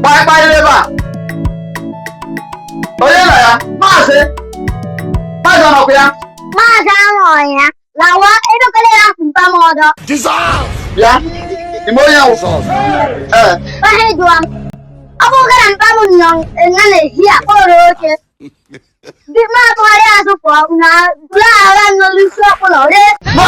Bye leba. Oye na ya. Maase. Maase na kuya. Maase amoya. Lawa edo kale ya kumpa modo. Dissolve! Ya. Imoya wo. Ba he duam. Abo gara mpa mo nyong ngane hia oroche. Di ma to ari aso po na la ala no luso ko lo re. Ma.